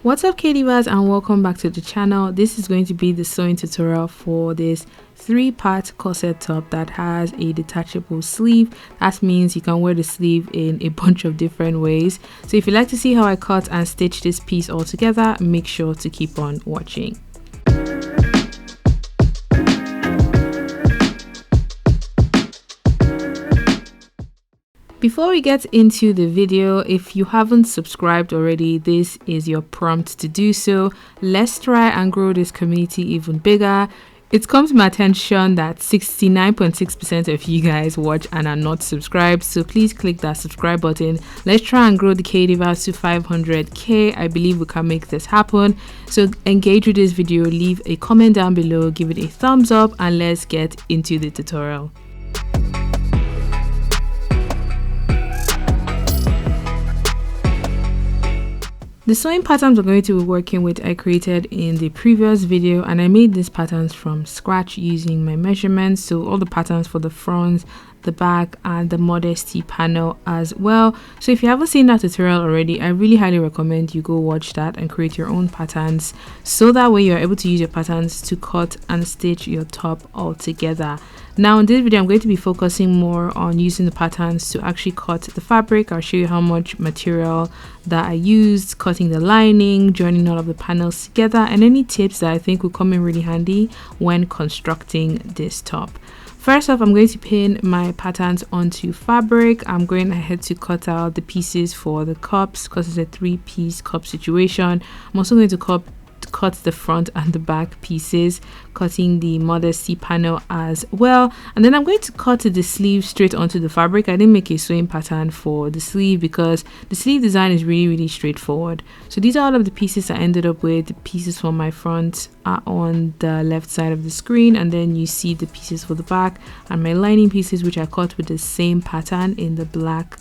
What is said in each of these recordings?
What's up, K-Divas, and welcome back to the channel. This is going to be the sewing tutorial for this 3-part corset top that has a detachable sleeve. That means you can wear the sleeve in a bunch of different ways. So if you'd like to see how I cut and stitch this piece all together, make sure to keep on watching. Before we get into the video, if you haven't subscribed already, this is your prompt to do so. Let's try and grow this community even bigger. It's come to my attention that 69.6% of you guys watch and are not subscribed, so please click that subscribe button. Let's try and grow the K-Divas to 500k. I believe we can make this happen. So engage with this video, leave a comment down below, give it a thumbs up, and let's get into the tutorial. The sewing patterns we're going to be working with I created in the previous video, and I made these patterns from scratch using my measurements. So all the patterns for the front, the back, and the modesty panel as well. So if you haven't seen that tutorial already, I really highly recommend you go watch that and create your own patterns, so that way you're able to use your patterns to cut and stitch your top all together. Now in this video, I'm going to be focusing more on using the patterns to actually cut the fabric. I'll show you how much material that I used, cutting the lining, joining all of the panels together, and any tips that I think will come in really handy when constructing this top. First off, I'm going to pin my patterns onto fabric. I'm going ahead to cut out the pieces for the cups because it's a 3-piece cup situation. I'm also going to cut the front and the back pieces, cutting the modesty panel as well, and then I'm going to cut the sleeve straight onto the fabric. I didn't make a sewing pattern for the sleeve because the sleeve design is really straightforward. So these are all of the pieces I ended up with. The pieces for my front are on the left side of the screen, and then you see the pieces for the back and my lining pieces, which I cut with the same pattern in the black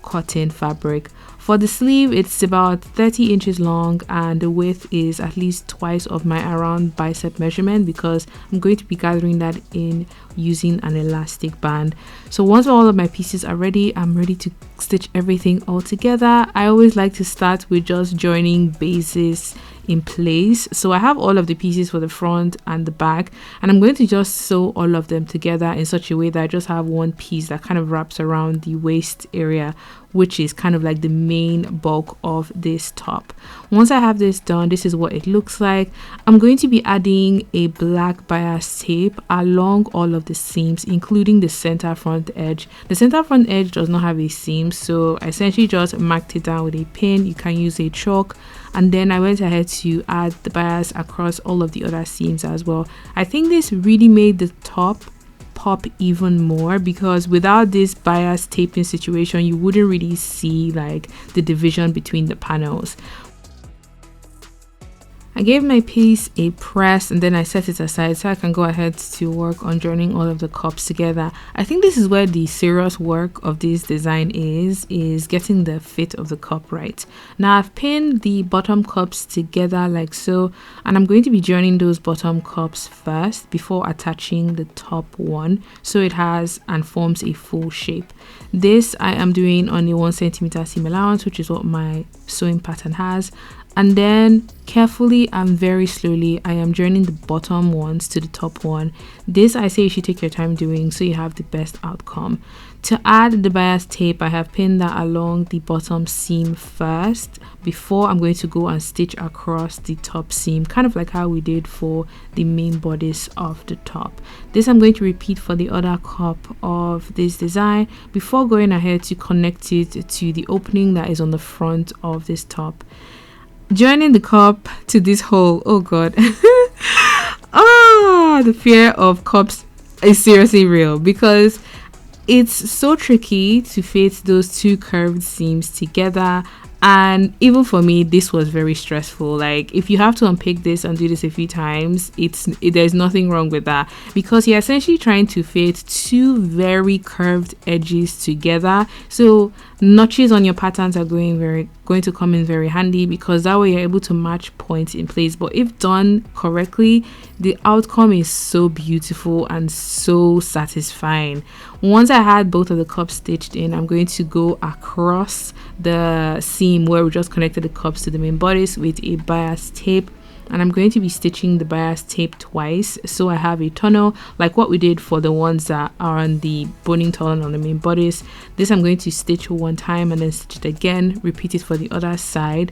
cotton fabric. For the sleeve, it's about 30 inches long, and the width is at least twice of my around bicep measurement because I'm going to be gathering that in using an elastic band. So once all of my pieces are ready, I'm ready to stitch everything all together. I always like to start with just joining bases in place. So I have all of the pieces for the front and the back, and I'm going to just sew all of them together in such a way that I just have one piece that kind of wraps around the waist area, which is kind of like the main bulk of this top. Once I have this done, this is what it looks like. I'm going to be adding a black bias tape along all of the seams, including the center front edge. The center front edge does not have a seam, so I essentially just marked it down with a pin. You can use a chalk, and then I went ahead to add the bias across all of the other seams as well. I think this really made the top pop even more because without this bias taping situation, you wouldn't really see like the division between the panels. I gave my piece a press and then I set it aside so I can go ahead to work on joining all of the cups together. I think this is where the serious work of this design is getting the fit of the cup right. Now I've pinned the bottom cups together like so, and I'm going to be joining those bottom cups first before attaching the top one so it has and forms a full shape. This I am doing on a 1 centimeter seam allowance, which is what my sewing pattern has. And then carefully and very slowly, I am joining the bottom ones to the top one. This I say you should take your time doing so you have the best outcome. To add the bias tape, I have pinned that along the bottom seam first before I'm going to go and stitch across the top seam, kind of like how we did for the main bodice of the top. This I'm going to repeat for the other cup of this design before going ahead to connect it to the opening that is on the front of this top. Joining the cup to this hole, oh god. The fear of cups is seriously real because it's so tricky to fit those two curved seams together. And even for me, this was very stressful. Like if you have to unpick this and do this a few times, there's nothing wrong with that because you're essentially trying to fit two very curved edges together. So Notches on your patterns are going to come in very handy, because that way you're able to match points in place. But if done correctly, the outcome is so beautiful and so satisfying. Once I had both of the cups stitched in, I'm going to go across the seam where we just connected the cups to the main bodice with a bias tape, and I'm going to be stitching the bias tape twice, so I have a tunnel like what we did for the ones that are on the boning tunnel on the main bodice. This I'm going to stitch one time and then stitch it again, repeat it for the other side.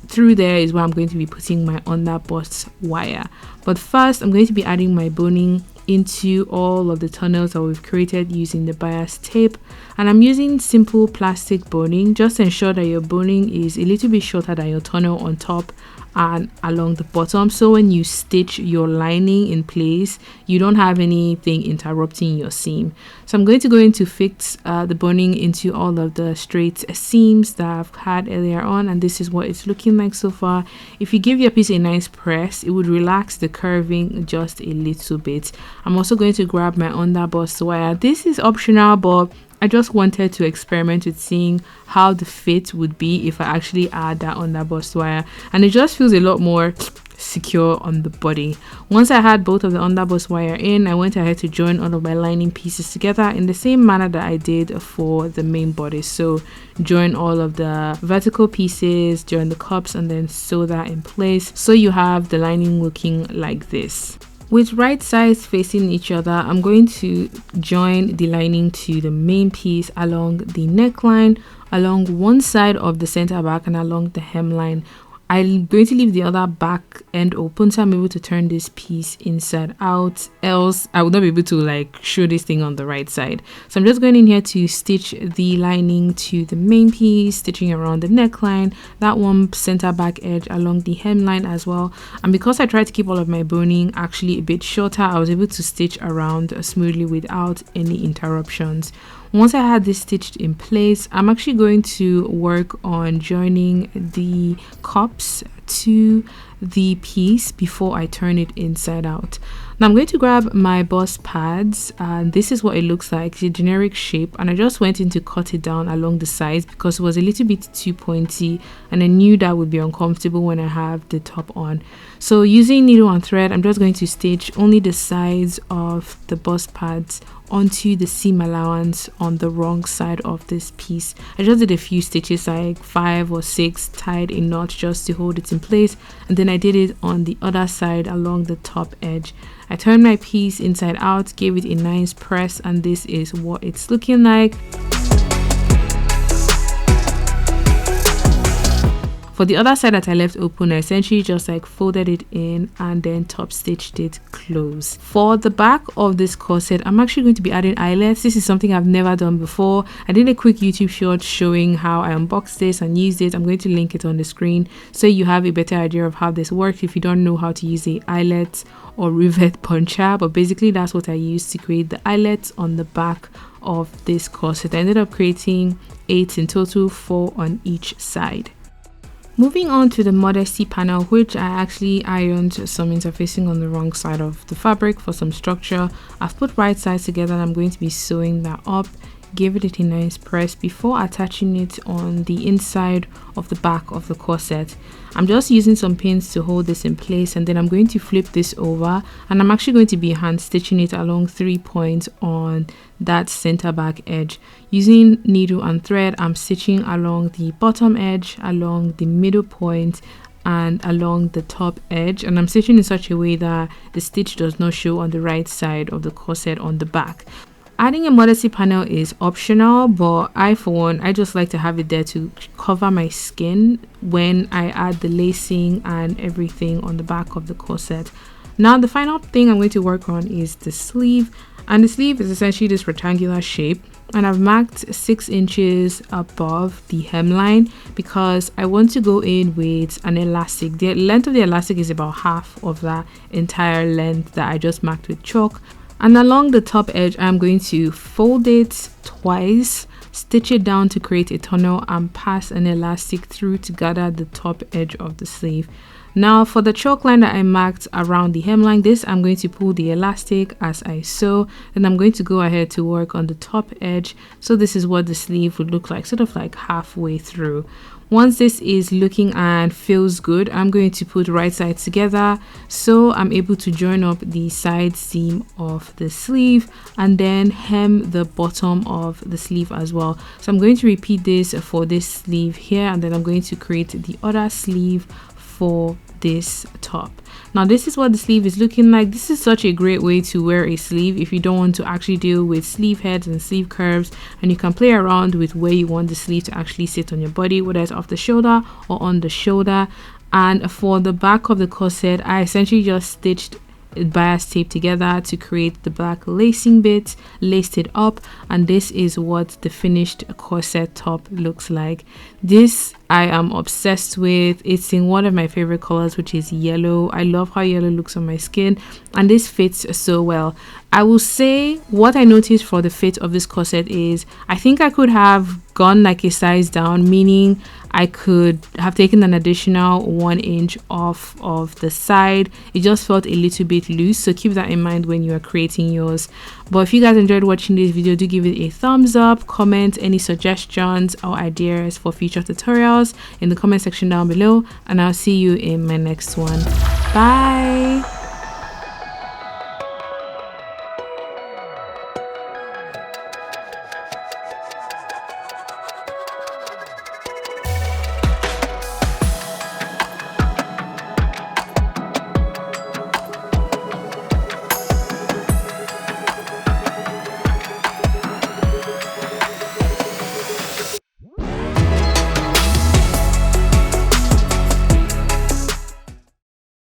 Through there is where I'm going to be putting my underbust wire. But first I'm going to be adding my boning into all of the tunnels that we've created using the bias tape, and I'm using simple plastic boning. Just ensure that your boning is a little bit shorter than your tunnel on top and along the bottom, so when you stitch your lining in place you don't have anything interrupting your seam. So I'm going to go in to fix the boning into all of the straight seams that I've had earlier on, and this is what it's looking like so far. If you give your piece a nice press, it would relax the curving just a little bit. I'm also going to grab my underbust wire. This is optional, but I just wanted to experiment with seeing how the fit would be if I actually add that underbust wire, and it just feels a lot more secure on the body. Once I had both of the underbust wire in, I went ahead to join all of my lining pieces together in the same manner that I did for the main body. So join all of the vertical pieces, join the cups, and then sew that in place so you have the lining looking like this. With right sides facing each other, I'm going to join the lining to the main piece along the neckline, along one side of the center back, and along the hemline. I'm going to leave the other back end open so I'm able to turn this piece inside out, else I would not be able to like show this thing on the right side. So I'm just going in here to stitch the lining to the main piece, stitching around the neckline, that one center back edge, along the hemline as well. And because I tried to keep all of my boning actually a bit shorter, I was able to stitch around smoothly without any interruptions. Once I had this stitched in place, I'm actually going to work on joining the cups to the piece before I turn it inside out. Now I'm going to grab my bust pads, and this is what it looks like. It's a generic shape, and I just went in to cut it down along the sides because it was a little bit too pointy and I knew that would be uncomfortable when I have the top on. So using needle and thread, I'm just going to stitch only the sides of the bust pads onto the seam allowance on the wrong side of this piece. I just did a few stitches, like 5 or 6, tied a knot just to hold it in place, and then I did it on the other side along the top edge. I turned my piece inside out, gave it a nice press, and this is what it's looking like. For the other side that I left open, I essentially just like folded it in and then top stitched it close. For the back of this corset, I'm actually going to be adding eyelets. This is something I've never done before. I did a quick YouTube short showing how I unboxed this and used it. I'm going to link it on the screen so you have a better idea of how this works if you don't know how to use a eyelet or rivet puncher. But basically that's what I used to create the eyelets on the back of this corset. I ended up creating 8 in total, 4 on each side. Moving on to the modesty panel, which I actually ironed some interfacing on the wrong side of the fabric for some structure. I've put right sides together and I'm going to be sewing that up. Give it a nice press before attaching it on the inside of the back of the corset. I'm just using some pins to hold this in place, and then I'm going to flip this over, and I'm actually going to be hand stitching it along 3 points on that center back edge. Using needle and thread, I'm stitching along the bottom edge, along the middle point, and along the top edge, and I'm stitching in such a way that the stitch does not show on the right side of the corset on the back. Adding a modesty panel is optional, but I for one, I just like to have it there to cover my skin when I add the lacing and everything on the back of the corset. Now the final thing I'm going to work on is the sleeve, and the sleeve is essentially this rectangular shape, and I've marked 6 inches above the hemline because I want to go in with an elastic. The length of the elastic is about half of that entire length that I just marked with chalk. And along the top edge, I'm going to fold it twice, stitch it down to create a tunnel, and pass an elastic through to gather the top edge of the sleeve. Now for the chalk line that I marked around the hemline, this I'm going to pull the elastic as I sew, then I'm going to go ahead to work on the top edge. So this is what the sleeve would look like, sort of like halfway through. Once this is looking and feels good, I'm going to put right sides together so I'm able to join up the side seam of the sleeve and then hem the bottom of the sleeve as well. So I'm going to repeat this for this sleeve here, and then I'm going to create the other sleeve for this top. Now this is what the sleeve is looking like. This is such a great way to wear a sleeve if you don't want to actually deal with sleeve heads and sleeve curves, and you can play around with where you want the sleeve to actually sit on your body, whether it's off the shoulder or on the shoulder. And for the back of the corset, I essentially just stitched bias tape together to create the black lacing bit, laced it up, and this is what the finished corset top looks like. This I am obsessed with. It's in one of my favorite colors, which is yellow. I love how yellow looks on my skin, and this fits so well. I will say what I noticed for the fit of this corset is I think I could have gone like a size down, meaning I could have taken an additional 1 inch off of the side. It just felt a little bit loose, so keep that in mind when you are creating yours. But if you guys enjoyed watching this video, do give it a thumbs up, comment any suggestions or ideas for future tutorials in the comment section down below, and I'll see you in my next one. Bye.